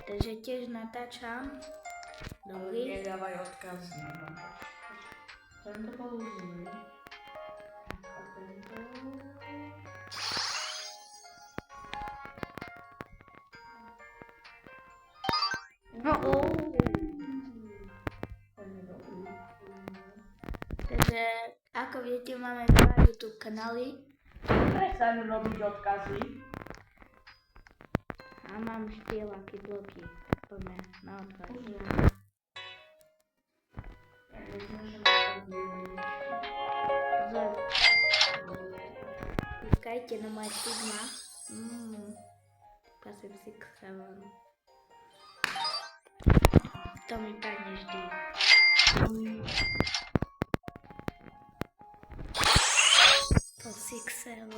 Takže tiež natáčam. Dobrý. Nedávaj odkazy. Tento bol zlý. A tento... No. Takže, ako viete, máme dva YouTube kanály. Prestaň robiť odkazy. A mám špieľaky, bloky. Poďme na odkazy. Pískajte na moje Sigma. Pasím 6-7. To mi padne vždy. To 6-7.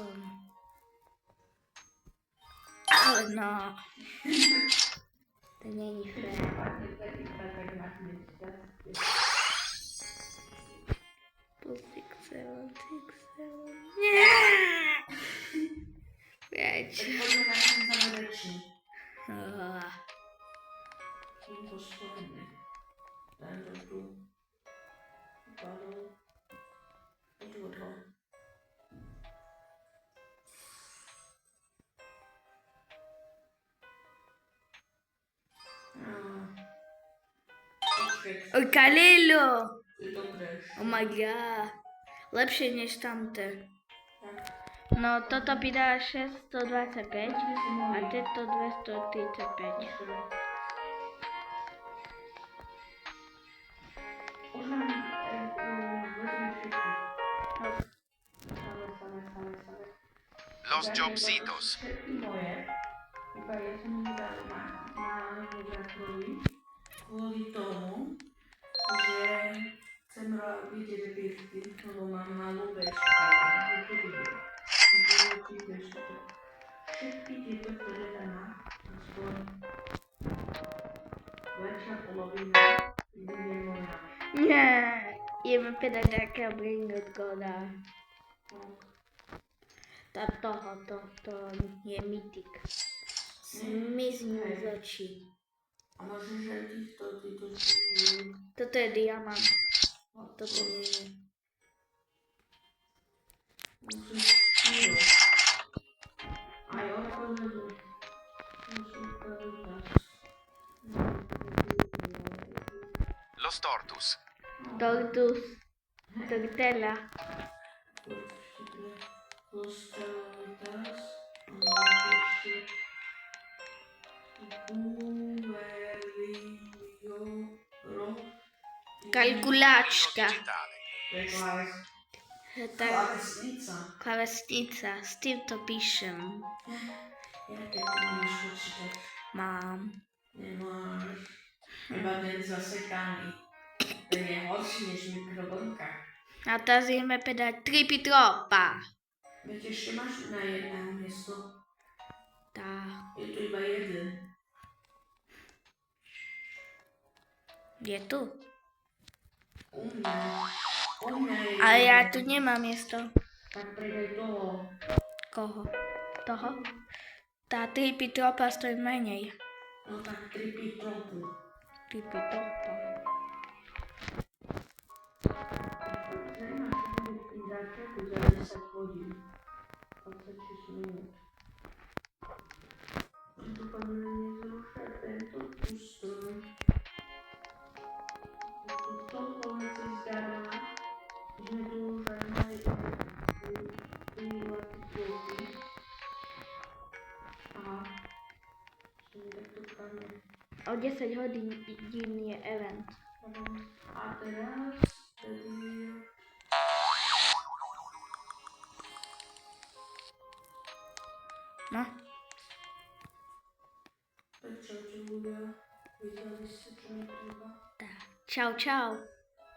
Ale no. To není fér. To 6-7. Nie! Preč. Poďme na ten záverečný. Týmto slovne. Tento tu. Upadol. Odvodol. Kalilo! Dobre. Oh my god. Lepšie než tamte. No toto by dá 625 a tento 235. Už mám vezmi všetky. Same. Los Jobsitos. Všetky moje. Iba ja som ich dal na bratrovi. Kvôli tomu, že chcem vidieť birty, lebo mám malú bežku. Všetky tieto, ktoré tam má, aspoň väčšia polovina bude moja. Nie, ideme pedať nejakého Bringot Goda. To je mytik. Zmiznú z očí. A môžeš aj týchto Toto je diamant. Toto nie je. musíš štíro. Aj odpovedu. Musím povedať. Los Tortus. Tortus. Tortella. Postelitas. Kalkulačka. Digitale. Klávesnica. S týmto píšem. Jaké to máš počítať? Mám. Nemáš. Iba ten zasekaný. Ten je horší než mikrovlnka. A teraz ideme pedať tripitropa. Veď ešte máš na jedného miesto. Tá. Je tu iba jeden. Je tu. U mňa je Ale ja jeden. tu nemám miesto. Tak predaj toho. Koho? Toho? Tá tripitropa stojí menej. No tak tripitropu. Tripitropa. Nemáš pri začiatku za 10 hodín. 26 minút. Dúfam, že nezrušia tento ústroj. Toľko vecí zdarma, že sme tu už aj mali prilatiteľky. A že mi takto padne. O 10 hodín je event. A teraz tedy... No. Tak čaute ľudia, videli ste čo mi treba? Tá. Čau, čau.